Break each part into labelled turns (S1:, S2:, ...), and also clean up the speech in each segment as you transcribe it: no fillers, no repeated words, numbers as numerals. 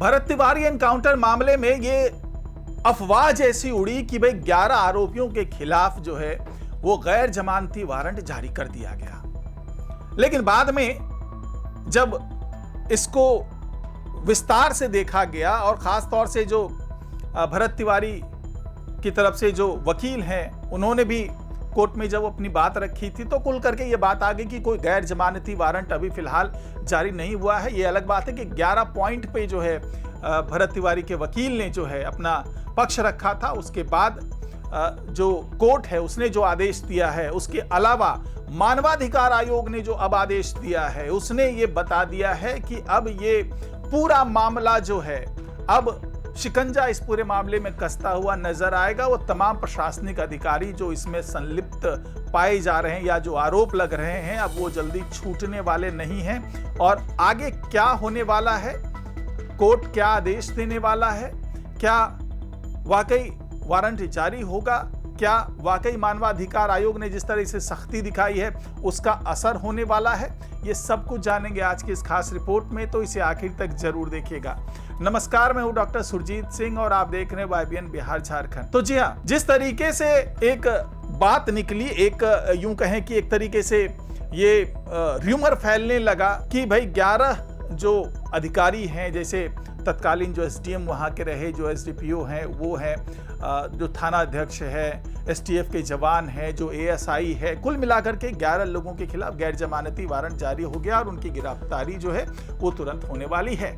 S1: Bharat Tiwari encounter मामले में ये अफवाह जैसी उड़ी कि भाई 11 आरोपियों के खिलाफ जो है वो गैर जमानती वारंट जारी कर दिया गया। लेकिन बाद में जब इसको विस्तार से देखा गया और खास तौर से जो भरत तिवारी की तरफ से जो वकील हैं उन्होंने भी कोर्ट में जब अपनी बात रखी थी तो कुल करके ये बात आ गई कि कोई गैर जमानती वारंट अभी फिलहाल जारी नहीं हुआ है। ये अलग बात है कि 11 पॉइंट पे जो है भरत तिवारी के वकील ने जो है अपना पक्ष रखा था। उसके बाद जो कोर्ट है उसने जो आदेश दिया है, उसके अलावा मानवाधिकार आयोग ने जो अब आदेश दिया है उसने ये बता दिया है कि अब ये पूरा मामला जो है अब शिकंजा इस पूरे मामले में कसता हुआ नजर आएगा। वो तमाम प्रशासनिक अधिकारी जो इसमें संलिप्त पाए जा रहे हैं या जो आरोप लग रहे हैं अब वो जल्दी छूटने वाले नहीं हैं। और आगे क्या होने वाला है, कोर्ट क्या आदेश देने वाला है, क्या वाकई वारंट जारी होगा, क्या वाकई मानवाधिकार आयोग ने जिस तरह से सख्ती दिखाई है उसका असर होने वाला है, ये सब कुछ जानेंगे आज की इस खास रिपोर्ट में, तो इसे आखिर तक जरूर देखिएगा। नमस्कार, मैं हूं डॉक्टर सुरजीत सिंह और आप देख रहे हैं YBN बिहार झारखंड। तो जी हाँ, जिस तरीके से एक बात निकली, एक यूं कहें कि एक तरीके से ये र्यूमर फैलने लगा कि भाई 11 जो अधिकारी हैं, जैसे तत्कालीन जो SDM वहाँ के रहे, जो SDPO हैं वो हैं, जो थाना अध्यक्ष है, STF के जवान हैं, जो ASI है, कुल मिलाकर के 11 लोगों के खिलाफ गैर जमानती वारंट जारी हो गया और उनकी गिरफ्तारी जो है वो तुरंत होने वाली है।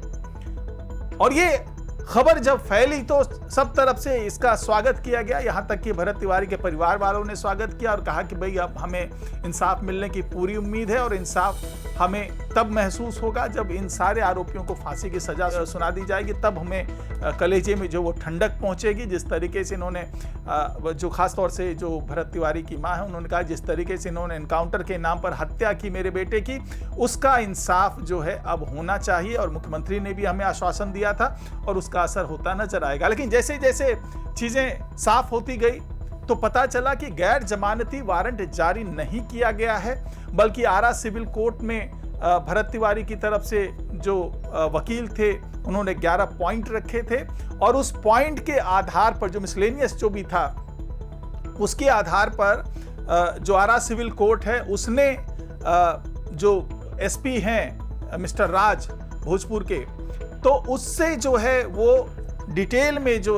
S1: और ये खबर जब फैली तो सब तरफ से इसका स्वागत किया गया, यहाँ तक कि भरत तिवारी के परिवार वालों ने स्वागत किया और कहा कि भाई अब हमें इंसाफ मिलने की पूरी उम्मीद है और इंसाफ हमें तब महसूस होगा जब इन सारे आरोपियों को फांसी की सजा सुना दी जाएगी, तब हमें कलेजे में जो वो ठंडक पहुंचेगी। जिस तरीके से इन्होंने जो खास तौर से जो भरत तिवारी की मां है उन्होंने कहा जिस तरीके से इन्होंने एनकाउंटर के नाम पर हत्या की मेरे बेटे की, उसका इंसाफ जो है अब होना चाहिए और मुख्यमंत्री ने भी हमें आश्वासन दिया था और उसका असर होता नजर आएगा। लेकिन जैसे जैसे चीजें साफ होती गई तो पता चला कि गैर जमानती वारंट जारी नहीं किया गया है, बल्कि आरा सिविल कोर्ट में भरत तिवारी की तरफ से जो वकील थे उन्होंने 11 पॉइंट रखे थे और उस पॉइंट के आधार पर जो मिसलेनियस जो भी था उसके आधार पर जो आरा सिविल कोर्ट है उसने जो SP हैं मिस्टर राज भोजपुर के, तो उससे जो है वो डिटेल में जो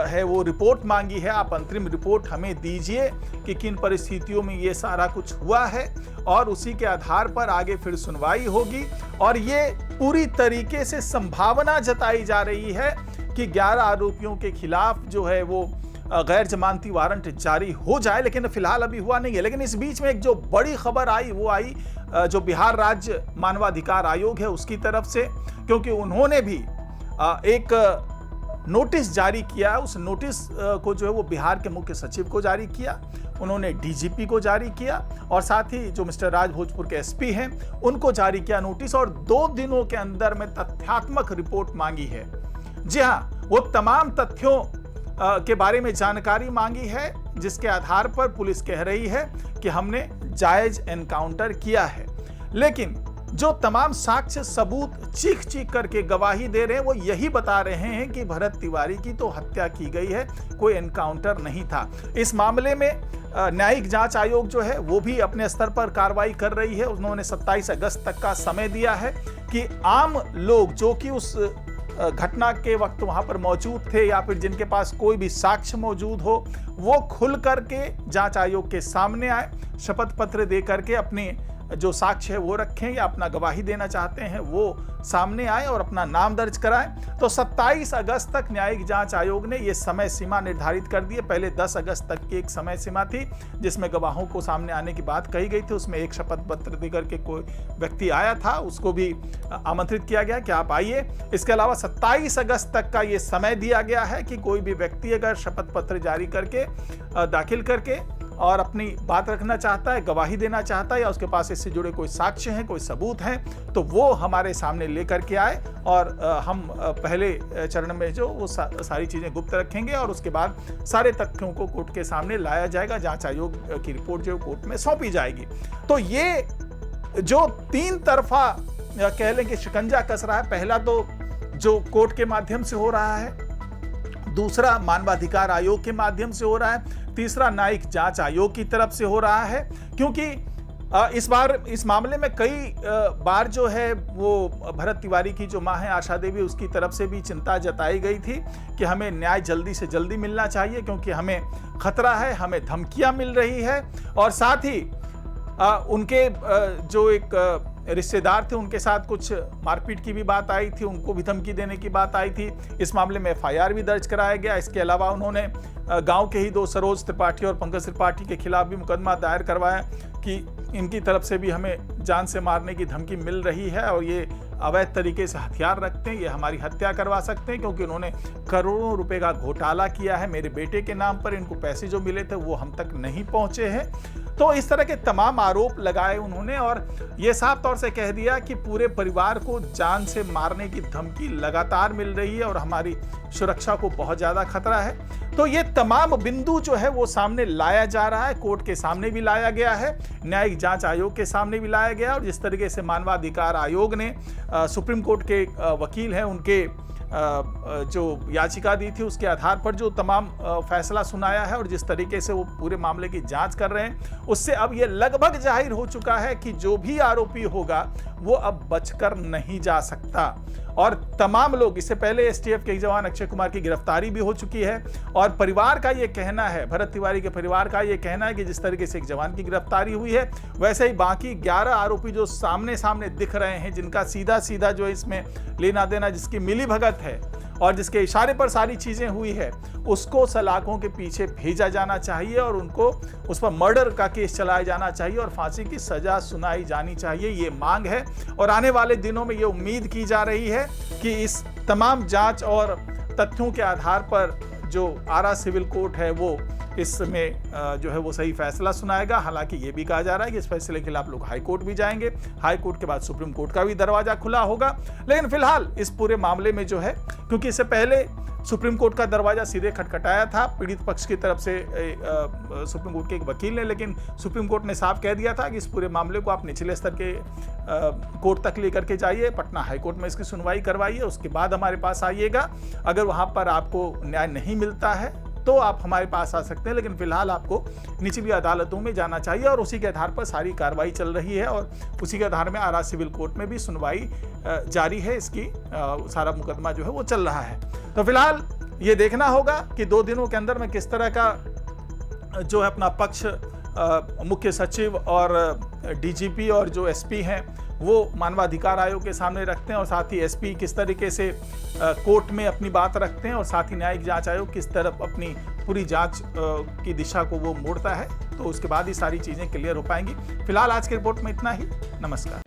S1: है वो रिपोर्ट मांगी है। आप अंतरिम रिपोर्ट हमें दीजिए कि किन परिस्थितियों में ये सारा कुछ हुआ है और उसी के आधार पर आगे फिर सुनवाई होगी। और ये पूरी तरीके से संभावना जताई जा रही है कि 11 आरोपियों के खिलाफ जो है वो गैर जमानती वारंट जारी हो जाए, लेकिन फिलहाल अभी हुआ नहीं है। लेकिन इस बीच में एक जो बड़ी खबर आई वो आई जो बिहार राज्य मानवाधिकार आयोग है उसकी तरफ से, क्योंकि उन्होंने भी एक नोटिस जारी किया। उस नोटिस को जो है वो बिहार के मुख्य सचिव को जारी किया, उन्होंने DGP को जारी किया और साथ ही जो मिस्टर राज भोजपुर के SP हैं उनको जारी किया नोटिस और 2 दिनों के अंदर में तथ्यात्मक रिपोर्ट मांगी है। जी हाँ, वो तमाम तथ्यों के बारे में जानकारी मांगी है जिसके आधार पर पुलिस कह रही है कि हमने जायज एनकाउंटर किया है। लेकिन जो तमाम साक्ष्य सबूत चीख चीख करके गवाही दे रहे हैं वो यही बता रहे हैं कि भरत तिवारी की तो हत्या की गई है, कोई एनकाउंटर नहीं था। इस मामले में न्यायिक जांच आयोग जो है वो भी अपने स्तर पर कार्रवाई कर रही है। उन्होंने 27 अगस्त तक का समय दिया है कि आम लोग जो कि उस घटना के वक्त वहां पर मौजूद थे या फिर जिनके पास कोई भी साक्ष्य मौजूद हो वो खुल करके जांच आयोग के सामने आए, शपथ पत्र दे करके अपने जो साक्ष्य है वो रखें या अपना गवाही देना चाहते हैं वो सामने आए और अपना नाम दर्ज कराएं। तो 27 अगस्त तक न्यायिक जांच आयोग ने ये समय सीमा निर्धारित कर दी है। पहले 10 अगस्त तक की एक समय सीमा थी जिसमें गवाहों को सामने आने की बात कही गई थी। उसमें एक शपथ पत्र देकर के कोई व्यक्ति आया था, उसको भी आमंत्रित किया गया कि आप आइए। इसके अलावा 27 अगस्त तक का ये समय दिया गया है कि कोई भी व्यक्ति अगर शपथ पत्र जारी करके दाखिल करके और अपनी बात रखना चाहता है, गवाही देना चाहता है या उसके पास इससे जुड़े कोई साक्ष्य हैं, कोई सबूत हैं, तो वो हमारे सामने लेकर के आए और हम पहले चरण में जो वो सारी चीज़ें गुप्त रखेंगे और उसके बाद सारे तथ्यों को कोर्ट के सामने लाया जाएगा। जांच आयोग की रिपोर्ट जो कोर्ट में सौंपी जाएगी। तो ये जो 3 तरफा कह लें कि शिकंजा कस रहा है, पहला तो जो कोर्ट के माध्यम से हो रहा है, दूसरा मानवाधिकार आयोग के माध्यम से हो रहा है, तीसरा न्यायिक जांच आयोग की तरफ से हो रहा है। क्योंकि इस बार इस मामले में कई बार जो है वो भरत तिवारी की जो मां है आशा देवी, उसकी तरफ से भी चिंता जताई गई थी कि हमें न्याय जल्दी से जल्दी मिलना चाहिए, क्योंकि हमें खतरा है, हमें धमकियां मिल रही है। और साथ ही उनके जो एक रिश्तेदार थे उनके साथ कुछ मारपीट की भी बात आई थी, उनको भी धमकी देने की बात आई थी। इस मामले में एफआईआर भी दर्ज कराया गया। इसके अलावा उन्होंने गांव के ही 2 सरोज त्रिपाठी और पंकज त्रिपाठी के खिलाफ भी मुकदमा दायर करवाया कि इनकी तरफ से भी हमें जान से मारने की धमकी मिल रही है और ये अवैध तरीके से हथियार रखते हैं, ये हमारी हत्या करवा सकते हैं, क्योंकि उन्होंने करोड़ों रुपए का घोटाला किया है मेरे बेटे के नाम पर। इनको पैसे जो मिले थे वो हम तक नहीं पहुंचे हैं। तो इस तरह के तमाम आरोप लगाए उन्होंने और ये साफ तौर से कह दिया कि पूरे परिवार को जान से मारने की धमकी लगातार मिल रही है और हमारी सुरक्षा को बहुत ज्यादा खतरा है। तो ये तमाम बिंदु जो है वो सामने लाया जा रहा है, कोर्ट के सामने भी लाया गया है, न्यायिक जांच आयोग के सामने भी लाया गया। और जिस तरीके से मानवाधिकार आयोग ने सुप्रीम कोर्ट के वकील हैं उनके जो याचिका दी थी उसके आधार पर जो तमाम फैसला सुनाया है और जिस तरीके से वो पूरे मामले की जांच कर रहे हैं, उससे अब ये लगभग जाहिर हो चुका है कि जो भी आरोपी होगा वो अब बचकर नहीं जा सकता। और तमाम लोग, इससे पहले एसटीएफ के जवान अक्षय कुमार की गिरफ्तारी भी हो चुकी है और परिवार का ये कहना है, भरत तिवारी के परिवार का ये कहना है कि जिस तरीके से एक जवान की गिरफ्तारी हुई है वैसे ही बाकी 11 आरोपी जो सामने सामने दिख रहे हैं, जिनका सीधा सीधा जो इसमें लेना देना, जिसकी मिली भगत है और जिसके इशारे पर सारी चीजें हुई है, उसको सलाखों के पीछे भेजा जाना चाहिए और उनको उस पर मर्डर का केस चलाया जाना चाहिए और फांसी की सजा सुनाई जानी चाहिए। ये मांग है और आने वाले दिनों में ये उम्मीद की जा रही है कि इस तमाम जांच और तथ्यों के आधार पर जो आरा सिविल कोर्ट है वो इसमें जो है वो सही फैसला सुनाएगा। हालांकि ये भी कहा जा रहा है कि इस फैसले के खिलाफ लोग हाई कोर्ट भी जाएंगे, हाई कोर्ट के बाद सुप्रीम कोर्ट का भी दरवाजा खुला होगा। लेकिन फिलहाल इस पूरे मामले में जो है, क्योंकि इससे पहले सुप्रीम कोर्ट का दरवाजा सीधे खटखटाया था पीड़ित पक्ष की तरफ से सुप्रीम कोर्ट के एक वकील ने, लेकिन सुप्रीम कोर्ट ने साफ कह दिया था कि इस पूरे मामले को आप निचले स्तर के कोर्ट तक लेकर के जाइए, पटना हाई कोर्ट में इसकी सुनवाई करवाइए, उसके बाद हमारे पास आइएगा। अगर वहां पर आपको न्याय नहीं मिलता है तो आप हमारे पास आ सकते हैं, लेकिन फिलहाल आपको निचली अदालतों में जाना चाहिए। और उसी के आधार पर सारी कार्रवाई चल रही है और उसी के आधार में आरा सिविल कोर्ट में भी सुनवाई जारी है। इसकी सारा मुकदमा जो है वो चल रहा है। तो फिलहाल ये देखना होगा कि 2 दिनों के अंदर में किस तरह का जो है अपना पक्ष मुख्य सचिव और डीजीपी और जो एसपी हैं वो मानवाधिकार आयोग के सामने रखते हैं और साथ ही एसपी किस तरीके से कोर्ट में अपनी बात रखते हैं और साथ ही न्यायिक जांच आयोग किस तरफ अपनी पूरी जांच की दिशा को वो मोड़ता है। तो उसके बाद ही सारी चीज़ें क्लियर हो पाएंगी। फिलहाल आज की रिपोर्ट में इतना ही। नमस्कार।